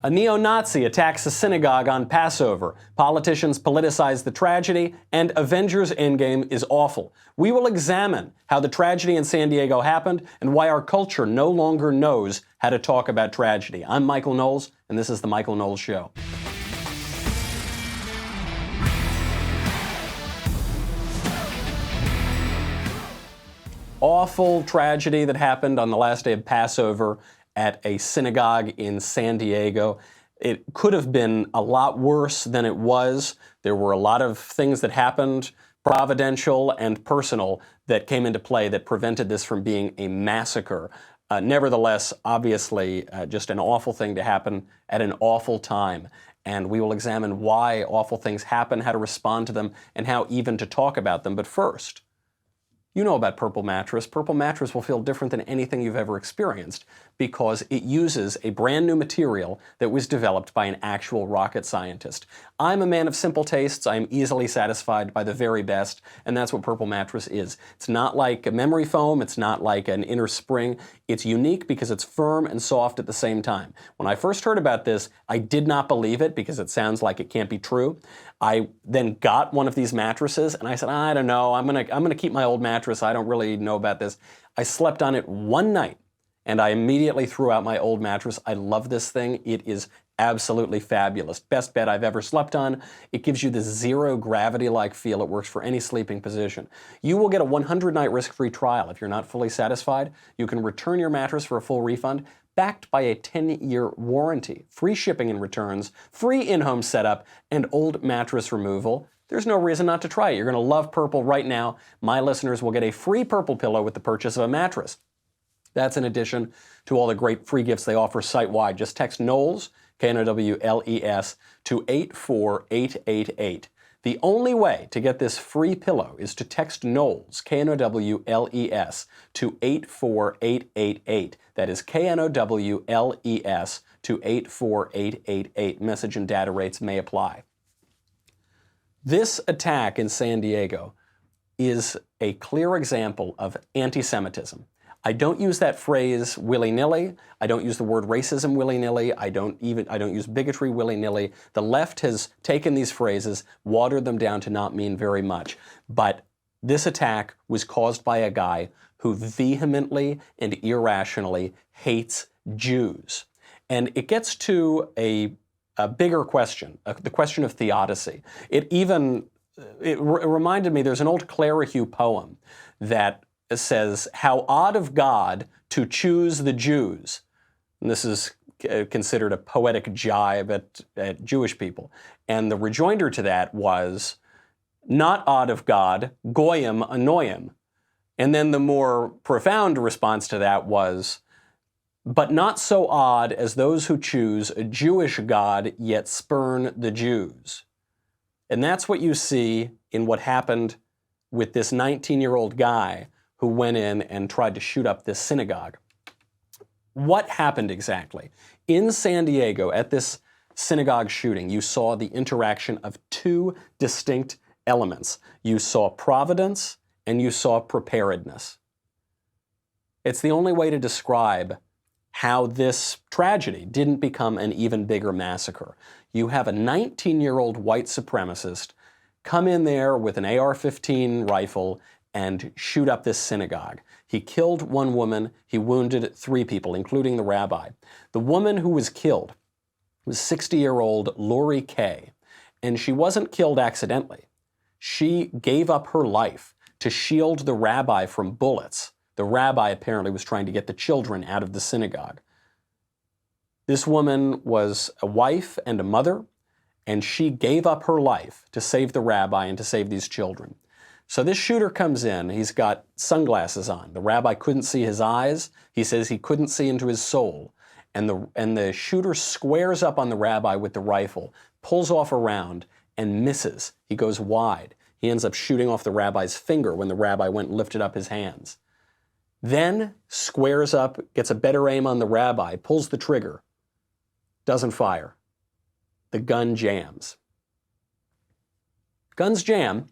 A neo-Nazi attacks a synagogue on Passover. Politicians politicize the tragedy, and Avengers Endgame is awful. We will examine how the tragedy in San Diego happened and why our culture no longer knows how to talk about tragedy. I'm Michael Knowles, and this is The Michael Knowles Show. Awful tragedy that happened on the last day of Passover at a synagogue in San Diego. It could have been a lot worse than it was. There were a lot of things that happened, providential and personal, that came into play that prevented this from being a massacre. Nevertheless, obviously, just an awful thing to happen at an awful time. And we will examine why awful things happen, how to respond to them, and how even to talk about them. But first, you know about Purple Mattress. Purple Mattress will feel different than anything you've ever experienced because it uses a brand new material that was developed by an actual rocket scientist. I'm a man of simple tastes. I am easily satisfied by the very best, and that's what Purple Mattress is. It's not like a memory foam. It's not like an inner spring. It's unique because it's firm and soft at the same time. When I first heard about this, I did not believe it because it sounds like it can't be true. I then got one of these mattresses and I said, I don't know, I'm gonna keep my old mattress. I don't really know about this. I slept on it one night and I immediately threw out my old mattress. I love this thing. It is absolutely fabulous. Best bed I've ever slept on. It gives you this zero gravity-like feel. It works for any sleeping position. You will get a 100-night risk-free trial. If you're not fully satisfied, you can return your mattress for a full refund, backed by a 10-year warranty, free shipping and returns, free in-home setup, and old mattress removal. There's no reason not to try it. You're going to love Purple right now. My listeners will get a free Purple pillow with the purchase of a mattress. That's in addition to all the great free gifts they offer site-wide. Just text Knowles, Knowles, to 84888. The only way to get this free pillow is to text Knowles, Knowles, to 84888. That is Knowles to 84888. Message and data rates may apply. This attack in San Diego is a clear example of anti-Semitism. I don't use that phrase willy-nilly. I don't use the word racism willy-nilly. I don't use bigotry willy-nilly. The left has taken these phrases, watered them down to not mean very much. But this attack was caused by a guy who vehemently and irrationally hates Jews. And it gets to a bigger question, the question of theodicy. It reminded me, there's an old Clerihew poem that says, how odd of God to choose the Jews. And this is considered a poetic jibe at Jewish people. And the rejoinder to that was, not odd of God, goyim annoyim. And then the more profound response to that was, but not so odd as those who choose a Jewish God yet spurn the Jews. And that's what you see in what happened with this 19-year-old guy who went in and tried to shoot up this synagogue. What happened exactly? In San Diego, at this synagogue shooting, you saw the interaction of two distinct elements. You saw providence and you saw preparedness. It's the only way to describe how this tragedy didn't become an even bigger massacre. You have a 19-year-old white supremacist come in there with an AR-15 rifle and shoot up this synagogue. He killed one woman, he wounded three people, including the rabbi. The woman who was killed was 60-year-old Lori Kay, and she wasn't killed accidentally. She gave up her life to shield the rabbi from bullets. The rabbi apparently was trying to get the children out of the synagogue. This woman was a wife and a mother, and she gave up her life to save the rabbi and to save these children. So this shooter comes in, he's got sunglasses on. The rabbi couldn't see his eyes. He says he couldn't see into his soul. And the shooter squares up on the rabbi with the rifle, pulls off a round, and misses. He goes wide. He ends up shooting off the rabbi's finger when the rabbi went and lifted up his hands. Then squares up, gets a better aim on the rabbi, pulls the trigger, doesn't fire. The gun jams. Guns jam.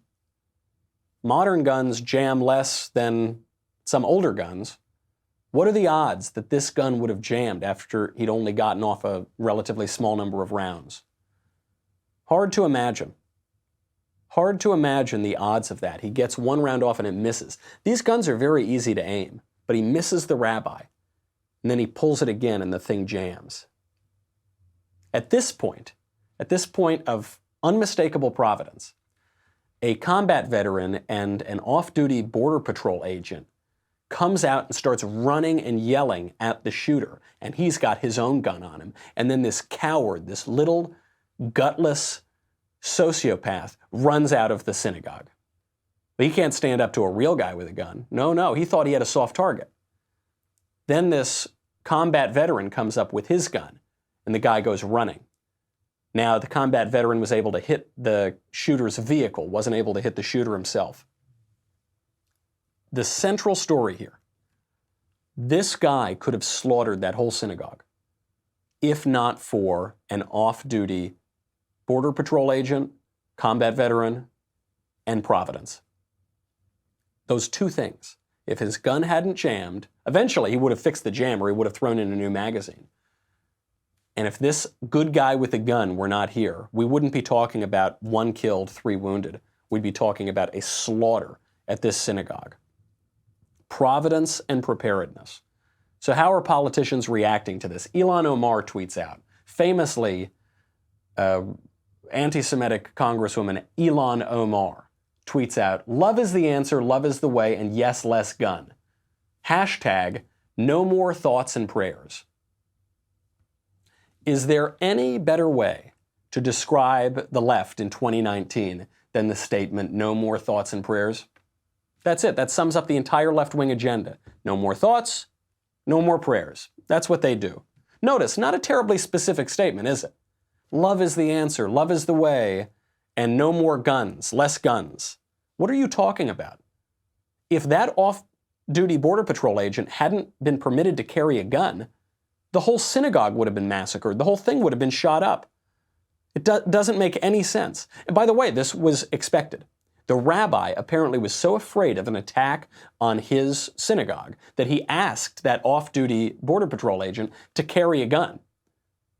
Modern guns jam less than some older guns, What are the odds that this gun would have jammed after he'd only gotten off a relatively small number of rounds? Hard to imagine. Hard to imagine the odds of that. He gets one round off and it misses. These guns are very easy to aim, but he misses the rabbi. And then he pulls it again and the thing jams. At this point of unmistakable providence, a combat veteran and an off-duty Border Patrol agent comes out and starts running and yelling at the shooter, and he's got his own gun on him. And then this coward, this little gutless sociopath, runs out of the synagogue. But he can't stand up to a real guy with a gun. No, he thought he had a soft target. Then this combat veteran comes up with his gun, and the guy goes running. Now, the combat veteran was able to hit the shooter's vehicle, wasn't able to hit the shooter himself. The central story here, this guy could have slaughtered that whole synagogue if not for an off-duty Border Patrol agent, combat veteran, and Providence. Those two things. If his gun hadn't jammed, eventually he would have fixed the jam or he would have thrown in a new magazine. And if this good guy with a gun were not here, we wouldn't be talking about 1 killed, 3 wounded. We'd be talking about a slaughter at this synagogue. Providence and preparedness. So how are politicians reacting to this? Ilhan Omar tweets out, famously, anti-Semitic Congresswoman Ilhan Omar tweets out, "Love is the answer, love is the way, and yes, less gun. Hashtag, no more thoughts and prayers." Is there any better way to describe the left in 2019 than the statement, no more thoughts and prayers? That's it. That sums up the entire left-wing agenda. No more thoughts, no more prayers. That's what they do. Notice, not a terribly specific statement, is it? Love is the answer, love is the way, and no more guns, less guns. What are you talking about? If that off-duty Border Patrol agent hadn't been permitted to carry a gun, the whole synagogue would have been massacred. The whole thing would have been shot up. It doesn't make any sense. And by the way, this was expected. The rabbi apparently was so afraid of an attack on his synagogue that he asked that off-duty Border Patrol agent to carry a gun.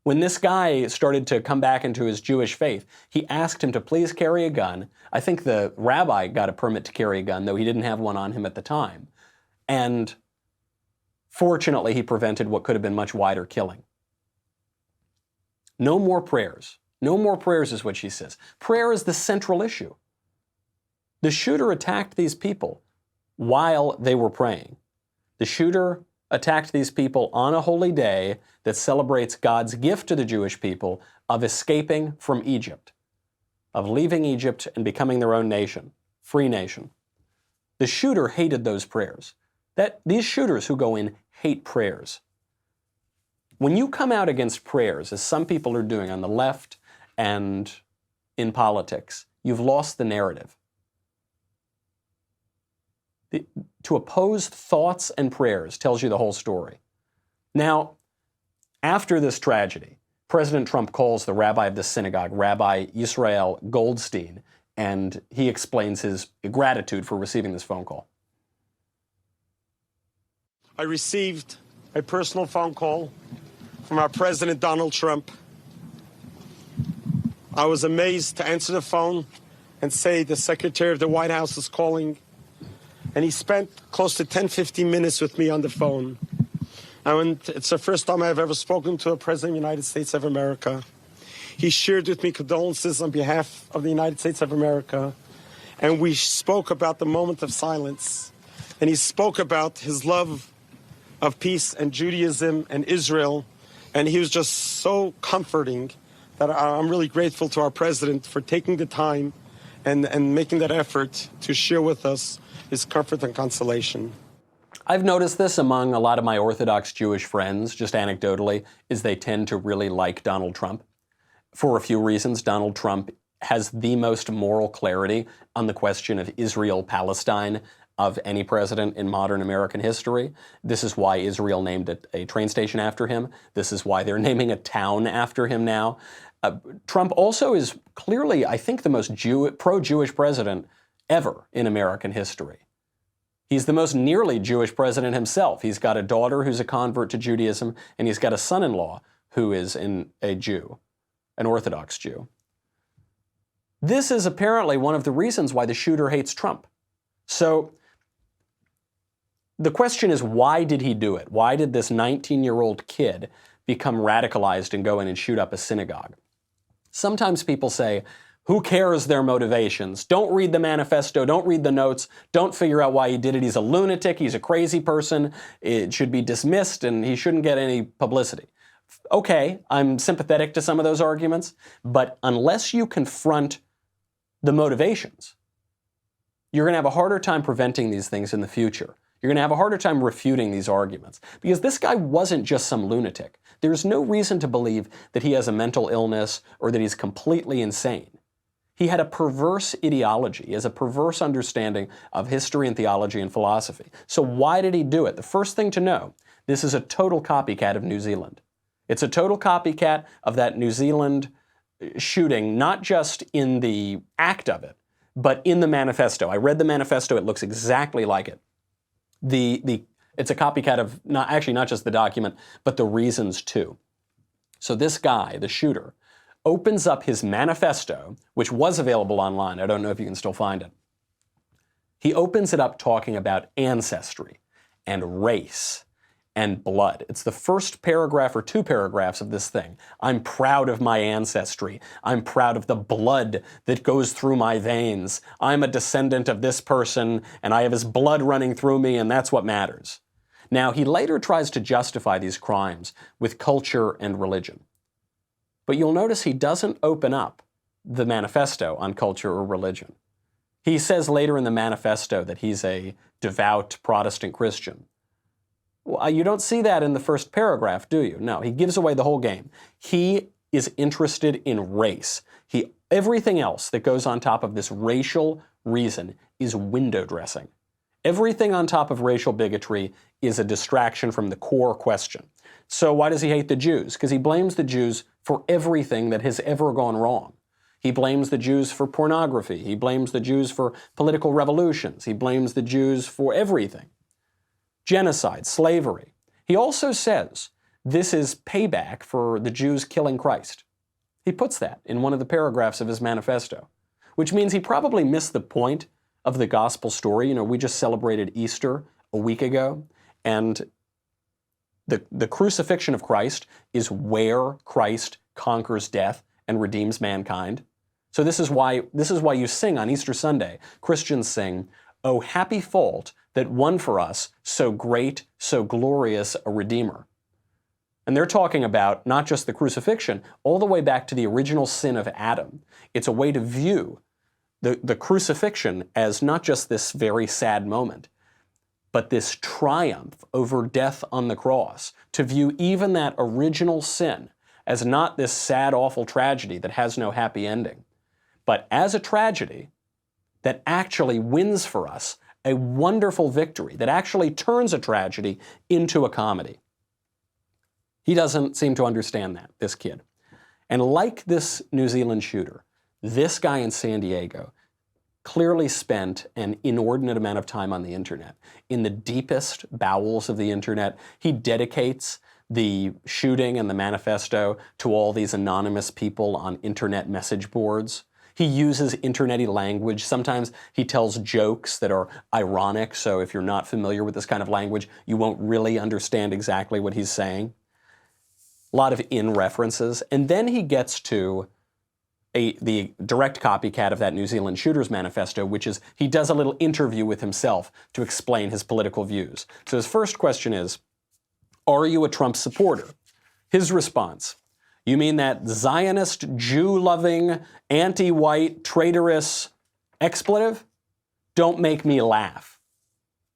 When this guy started to come back into his Jewish faith, he asked him to please carry a gun. I think the rabbi got a permit to carry a gun, though he didn't have one on him at the time. And fortunately, he prevented what could have been much wider killing. No more prayers. No more prayers is what she says. Prayer is the central issue. The shooter attacked these people while they were praying. The shooter attacked these people on a holy day that celebrates God's gift to the Jewish people of escaping from Egypt, of leaving Egypt and becoming their own nation, free nation. The shooter hated those prayers. These shooters who go in hate prayers. When you come out against prayers, as some people are doing on the left and in politics, you've lost the narrative. To oppose thoughts and prayers tells you the whole story. Now, after this tragedy, President Trump calls the rabbi of the synagogue, Rabbi Yisrael Goldstein, and he explains his gratitude for receiving this phone call. I received a personal phone call from our President Donald Trump. I was amazed to answer the phone and say the Secretary of the White House is calling. And he spent close to 10-15 minutes with me on the phone. And it's the first time I've ever spoken to a President of the United States of America. He shared with me condolences on behalf of the United States of America. And we spoke about the moment of silence. And he spoke about his love of peace and Judaism and Israel. And he was just so comforting that I'm really grateful to our president for taking the time and making that effort to share with us his comfort and consolation. I've noticed this among a lot of my Orthodox Jewish friends, just anecdotally, is they tend to really like Donald Trump. For a few reasons, Donald Trump has the most moral clarity on the question of Israel-Palestine of any president in modern American history. This is why Israel named a train station after him. This is why they're naming a town after him now. Trump also is clearly, I think, the most pro-Jewish president ever in American history. He's the most nearly Jewish president himself. He's got a daughter who's a convert to Judaism, and he's got a son-in-law who is a Jew, an Orthodox Jew. This is apparently one of the reasons why the shooter hates Trump. So the question is, why did he do it? Why did this 19-year-old kid become radicalized and go in and shoot up a synagogue? Sometimes people say, who cares their motivations? Don't read the manifesto, don't read the notes, don't figure out why he did it. He's a lunatic, he's a crazy person, it should be dismissed and he shouldn't get any publicity. Okay, I'm sympathetic to some of those arguments, but unless you confront the motivations, you're going to have a harder time preventing these things in the future. You're going to have a harder time refuting these arguments. Because this guy wasn't just some lunatic. There's no reason to believe that he has a mental illness or that he's completely insane. He had a perverse ideology. He has a perverse understanding of history and theology and philosophy. So why did he do it? The first thing to know, this is a total copycat of New Zealand. It's a total copycat of that New Zealand shooting, not just in the act of it, but in the manifesto. I read the manifesto. It looks exactly like it. It's a copycat of not just the document, but the reasons too. So this guy, the shooter, opens up his manifesto, which was available online. I don't know if you can still find it. He opens it up talking about ancestry and race and blood. It's the first paragraph or two paragraphs of this thing. I'm proud of my ancestry. I'm proud of the blood that goes through my veins. I'm a descendant of this person, and I have his blood running through me, and that's what matters. Now, he later tries to justify these crimes with culture and religion. But you'll notice he doesn't open up the manifesto on culture or religion. He says later in the manifesto that he's a devout Protestant Christian. Well, you don't see that in the first paragraph, do you? No, he gives away the whole game. He is interested in race. Everything else that goes on top of this racial reason is window dressing. Everything on top of racial bigotry is a distraction from the core question. So why does he hate the Jews? Because he blames the Jews for everything that has ever gone wrong. He blames the Jews for pornography. He blames the Jews for political revolutions. He blames the Jews for everything. Genocide, slavery. He also says this is payback for the Jews killing Christ. He puts that in one of the paragraphs of his manifesto, which means he probably missed the point of the gospel story. You know, we just celebrated Easter a week ago, and the crucifixion of Christ is where Christ conquers death and redeems mankind. So this is why you sing on Easter Sunday. Christians sing, "O happy fault that won for us so great, so glorious a Redeemer." And they're talking about not just the crucifixion, all the way back to the original sin of Adam. It's a way to view the crucifixion as not just this very sad moment, but this triumph over death on the cross, to view even that original sin as not this sad, awful tragedy that has no happy ending, but as a tragedy that actually wins for us a wonderful victory, that actually turns a tragedy into a comedy. He doesn't seem to understand that, this kid. And like this New Zealand shooter, this guy in San Diego clearly spent an inordinate amount of time on the internet. In the deepest bowels of the internet, he dedicates the shooting and the manifesto to all these anonymous people on internet message boards. He uses internet-y language. Sometimes he tells jokes that are ironic, so if you're not familiar with this kind of language, you won't really understand exactly what he's saying. A lot of in-references. And then he gets to the direct copycat of that New Zealand shooter's manifesto, which is he does a little interview with himself to explain his political views. So his first question is, are you a Trump supporter? His response, you mean that Zionist, Jew-loving, anti-white, traitorous expletive? Don't make me laugh.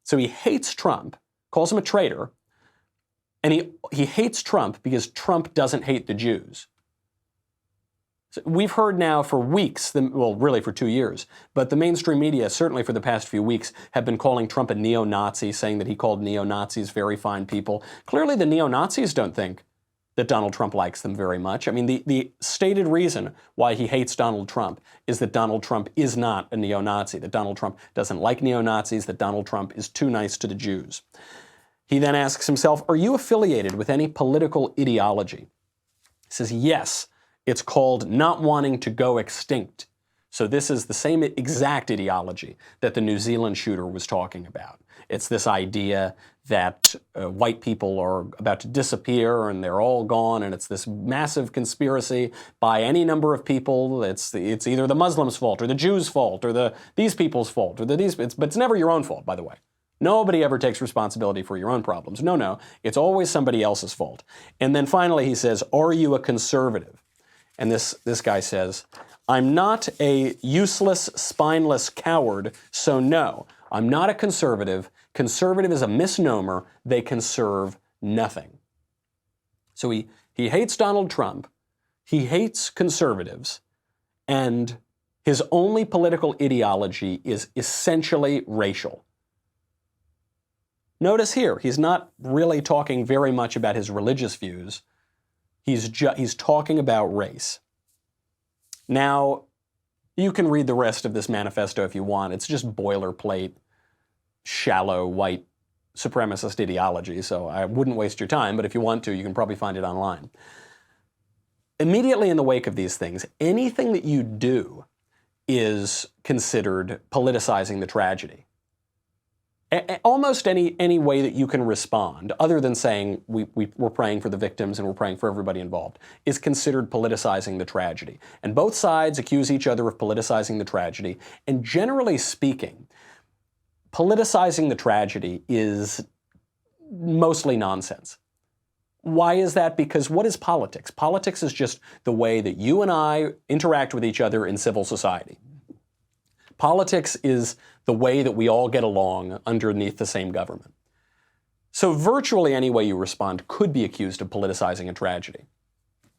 So he hates Trump, calls him a traitor, and he hates Trump because Trump doesn't hate the Jews. So we've heard now for weeks, well, really for 2 years, but the mainstream media, certainly for the past few weeks, have been calling Trump a neo-Nazi, saying that he called neo-Nazis very fine people. Clearly the neo-Nazis don't think that Donald Trump likes them very much. I mean, the stated reason why he hates Donald Trump is that Donald Trump is not a neo-Nazi, that Donald Trump doesn't like neo-Nazis, that Donald Trump is too nice to the Jews. He then asks himself, are you affiliated with any political ideology? He says, yes, it's called not wanting to go extinct. So this is the same exact ideology that the New Zealand shooter was talking about. It's this idea that white people are about to disappear and they're all gone, and it's this massive conspiracy by any number of people. It's either the Muslims' fault or the Jews' fault or these people's fault or but it's never your own fault, by the way. Nobody ever takes responsibility for your own problems. No, it's always somebody else's fault. And then finally he says, are you a conservative? And this guy says, I'm not a useless, spineless coward, so no, I'm not a conservative. Conservative is a misnomer. They conserve nothing. So he hates Donald Trump, he hates conservatives, and his only political ideology is essentially racial. Notice here, he's not really talking very much about his religious views. He's talking about race. Now, you can read the rest of this manifesto if you want. It's just boilerplate, shallow, white supremacist ideology, so I wouldn't waste your time, but if you want to, you can probably find it online. Immediately in the wake of these things, anything that you do is considered politicizing the tragedy. Almost any way that you can respond, other than saying we're praying for the victims and we're praying for everybody involved, is considered politicizing the tragedy. And both sides accuse each other of politicizing the tragedy. And generally speaking, politicizing the tragedy is mostly nonsense. Why is that? Because what is politics? Politics is just the way that you and I interact with each other in civil society. Politics is the way that we all get along underneath the same government. So virtually any way you respond could be accused of politicizing a tragedy.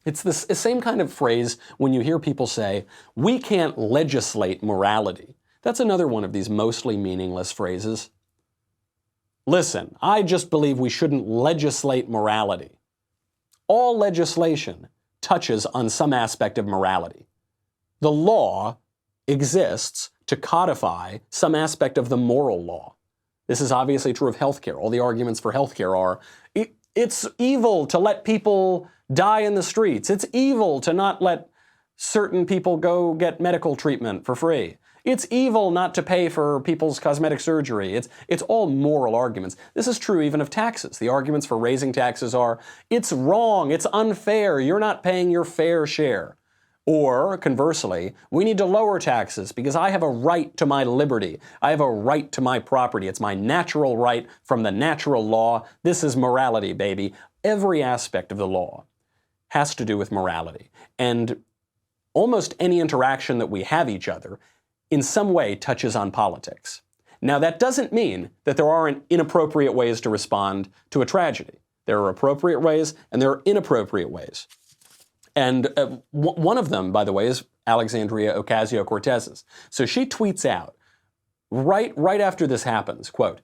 It's the same kind of phrase when you hear people say, we can't legislate morality. That's another one of these mostly meaningless phrases. Listen, I just believe we shouldn't legislate morality. All legislation touches on some aspect of morality. The law exists to codify some aspect of the moral law. This is obviously true of healthcare. All the arguments for healthcare are, it's evil to let people die in the streets. It's evil to not let certain people go get medical treatment for free. It's evil not to pay for people's cosmetic surgery. It's all moral arguments. This is true even of taxes. The arguments for raising taxes are, it's wrong, it's unfair, you're not paying your fair share. Or, conversely, we need to lower taxes because I have a right to my liberty. I have a right to my property. It's my natural right from the natural law. This is morality, baby. Every aspect of the law has to do with morality. And almost any interaction that we have each other in some way touches on politics. Now, that doesn't mean that there aren't inappropriate ways to respond to a tragedy. There are appropriate ways and there are inappropriate ways. And one of them, by the way, is Alexandria Ocasio-Cortez's. So she tweets out, right after this happens, quote,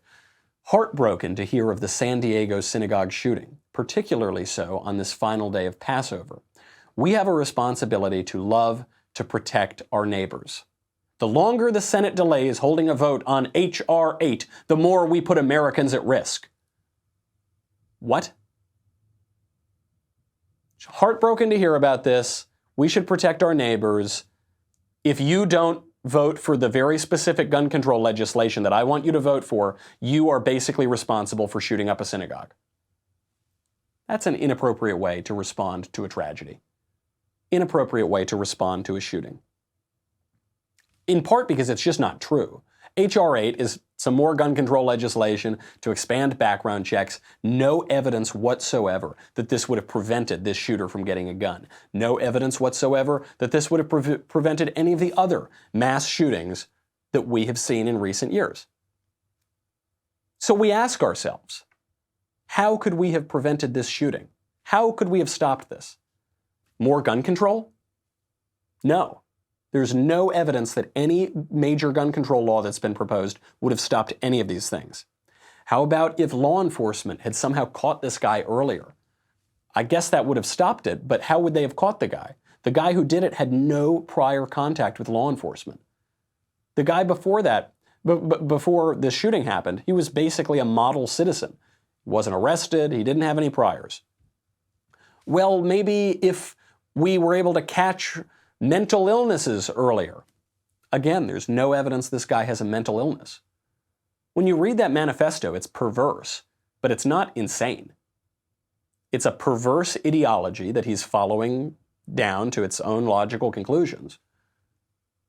heartbroken to hear of the San Diego synagogue shooting, particularly so on this final day of Passover. We have a responsibility to love, to protect our neighbors. The longer the Senate delays holding a vote on H.R. 8, the more we put Americans at risk. What? Heartbroken to hear about this. We should protect our neighbors. If you don't vote for the very specific gun control legislation that I want you to vote for, you are basically responsible for shooting up a synagogue. That's an inappropriate way to respond to a tragedy. Inappropriate way to respond to a shooting. In part because it's just not true. H.R. 8 is some more gun control legislation to expand background checks. No evidence whatsoever that this would have prevented this shooter from getting a gun. No evidence whatsoever that this would have prevented any of the other mass shootings that we have seen in recent years. So we ask ourselves, how could we have prevented this shooting? How could we have stopped this? More gun control? No. There's no evidence that any major gun control law that's been proposed would have stopped any of these things. How about if law enforcement had somehow caught this guy earlier? I guess that would have stopped it, but how would they have caught the guy? The guy who did it had no prior contact with law enforcement. The guy before that, before the shooting happened, he was basically a model citizen. He wasn't arrested, he didn't have any priors. Well, maybe if we were able to catch mental illnesses earlier. Again, there's no evidence this guy has a mental illness. When you read that manifesto, it's perverse, but it's not insane. It's a perverse ideology that he's following down to its own logical conclusions.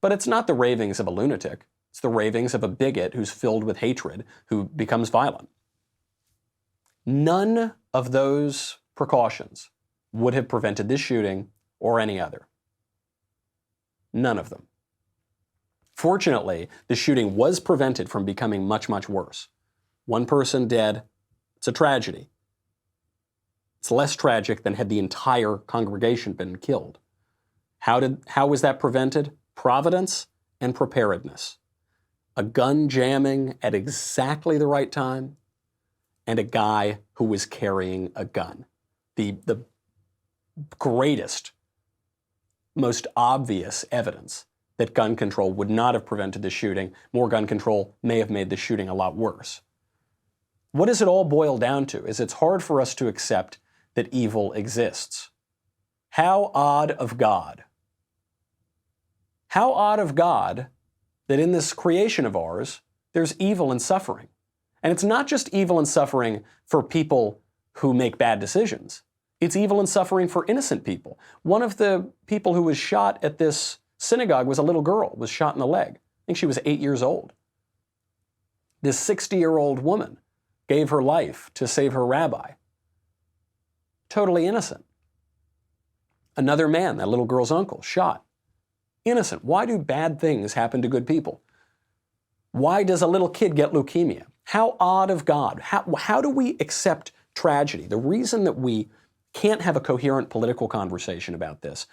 But it's not the ravings of a lunatic. It's the ravings of a bigot who's filled with hatred, who becomes violent. None of those precautions would have prevented this shooting or any other. None of them. Fortunately, the shooting was prevented from becoming much, much worse. One person dead. It's a tragedy. It's less tragic than had the entire congregation been killed. How was that prevented? Providence and preparedness. A gun jamming at exactly the right time, and a guy who was carrying a gun. The greatest, most obvious evidence that gun control would not have prevented the shooting. More gun control may have made the shooting a lot worse. What does it all boil down to? Is it's hard for us to accept that evil exists. How odd of God. How odd of God that in this creation of ours, there's evil and suffering. And it's not just evil and suffering for people who make bad decisions. It's evil and suffering for innocent people. One of the people who was shot at this synagogue was a little girl, was shot in the leg. I think she was 8 years old. This 60-year-old woman gave her life to save her rabbi. Totally innocent. Another man, that little girl's uncle, shot. Innocent. Why do bad things happen to good people? Why does a little kid get leukemia? How odd of God. How do we accept tragedy? The reason that we can't have a coherent political conversation about this,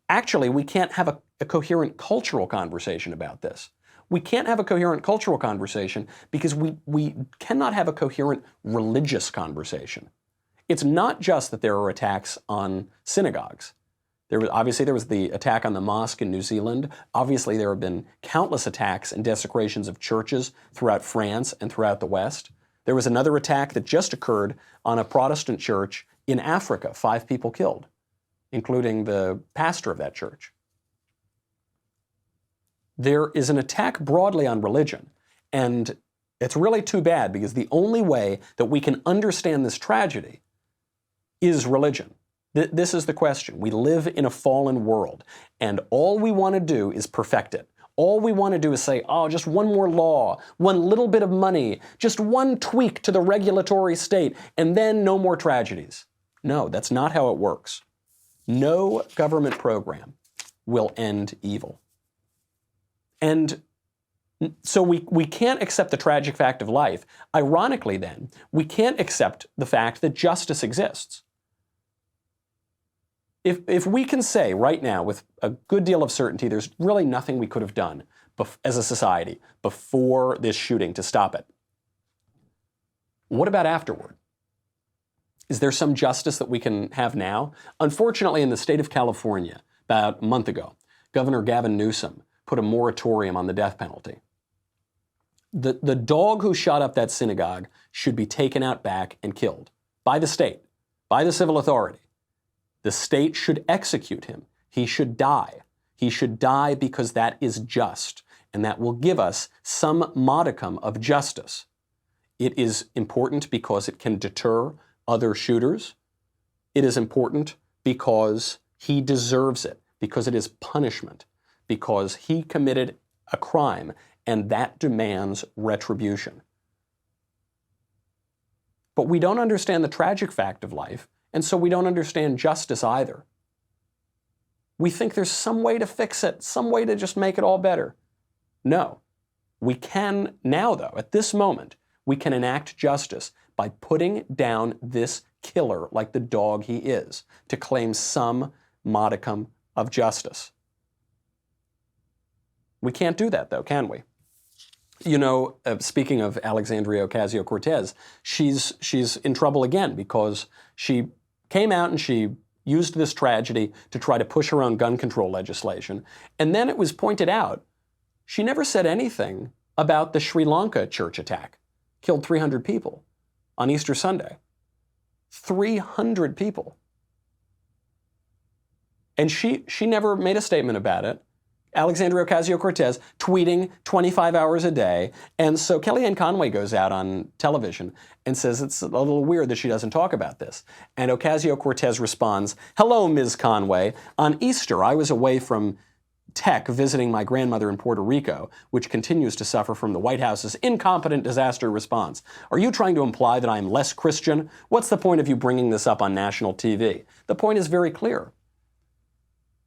actually, we can't have a coherent cultural conversation about this. We can't have a coherent cultural conversation because we cannot have a coherent religious conversation. It's not just that there are attacks on synagogues. Obviously, there was the attack on the mosque in New Zealand. Obviously, there have been countless attacks and desecrations of churches throughout France and throughout the West. There was another attack that just occurred on a Protestant church in Africa, 5 people killed, including the pastor of that church. There is an attack broadly on religion, and it's really too bad because the only way that we can understand this tragedy is religion. This is the question. We live in a fallen world, and all we want to do is perfect it. All we want to do is say, oh, just one more law, one little bit of money, just one tweak to the regulatory state, and then no more tragedies. No, that's not how it works. No government program will end evil. And so we can't accept the tragic fact of life. Ironically, then, we can't accept the fact that justice exists. If we can say right now with a good deal of certainty there's really nothing we could have done as a society before this shooting to stop it, what about afterward? Is there some justice that we can have now? Unfortunately, in the state of California, about a month ago, Governor Gavin Newsom put a moratorium on the death penalty. The dog who shot up that synagogue should be taken out back and killed by the state, by the civil authority. The state should execute him. He should die. He should die because that is just, and that will give us some modicum of justice. It is important because it can deter other shooters. It is important because he deserves it, because it is punishment, because he committed a crime, and that demands retribution. But we don't understand the tragic fact of life, and so we don't understand justice either. We think there's some way to fix it, some way to just make it all better. No. We can now, though, at this moment, we can enact justice by putting down this killer like the dog he is, to claim some modicum of justice. We can't do that, though, can we? You know, speaking of Alexandria Ocasio-Cortez, she's in trouble again because she came out and she used this tragedy to try to push her own gun control legislation. And then it was pointed out, she never said anything about the Sri Lanka church attack. Killed 300 people on Easter Sunday. 300 people. And she never made a statement about it. Alexandria Ocasio-Cortez tweeting 25 hours a day. And so Kellyanne Conway goes out on television and says it's a little weird that she doesn't talk about this. And Ocasio-Cortez responds, "Hello, Ms. Conway. On Easter, I was away from tech visiting my grandmother in Puerto Rico, which continues to suffer from the White House's incompetent disaster response. Are you trying to imply that I am less Christian? What's the point of you bringing this up on national TV?" The point is very clear.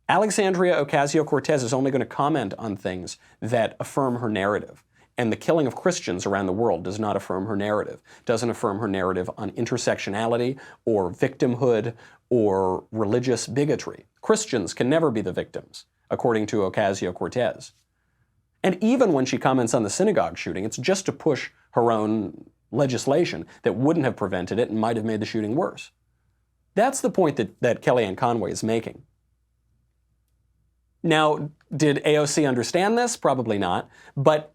Alexandria Ocasio-Cortez is only going to comment on things that affirm her narrative. And the killing of Christians around the world does not affirm her narrative. Doesn't affirm her narrative on intersectionality or victimhood or religious bigotry. Christians can never be the victims, according to Ocasio-Cortez. And even when she comments on the synagogue shooting, it's just to push her own legislation that wouldn't have prevented it and might have made the shooting worse. That's the point that Kellyanne Conway is making. Now, did AOC understand this? Probably not. But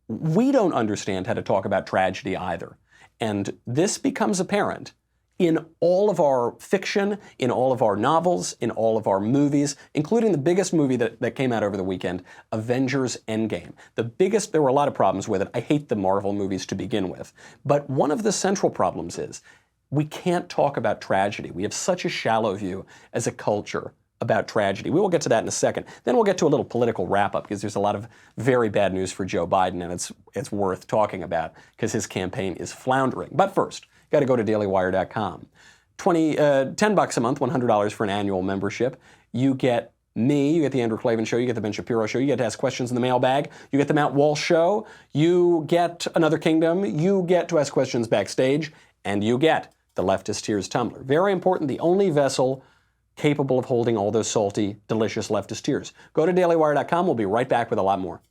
we don't understand how to talk about tragedy either. And this becomes apparent in all of our fiction, in all of our novels, in all of our movies, including the biggest movie that came out over the weekend, Avengers Endgame. There were a lot of problems with it. I hate the Marvel movies to begin with. But one of the central problems is we can't talk about tragedy. We have such a shallow view as a culture about tragedy. We will get to that in a second. Then we'll get to a little political wrap-up because there's a lot of very bad news for Joe Biden, and it's worth talking about because his campaign is floundering. But first, got to go to dailywire.com. $10 a month, $100 for an annual membership. You get me, you get the Andrew Klavan Show, you get the Ben Shapiro Show, you get to ask questions in the mailbag, you get the Matt Walsh Show, you get Another Kingdom, you get to ask questions backstage, and you get the Leftist Tears tumbler. Very important, the only vessel capable of holding all those salty, delicious leftist tears. Go to dailywire.com. We'll be right back with a lot more.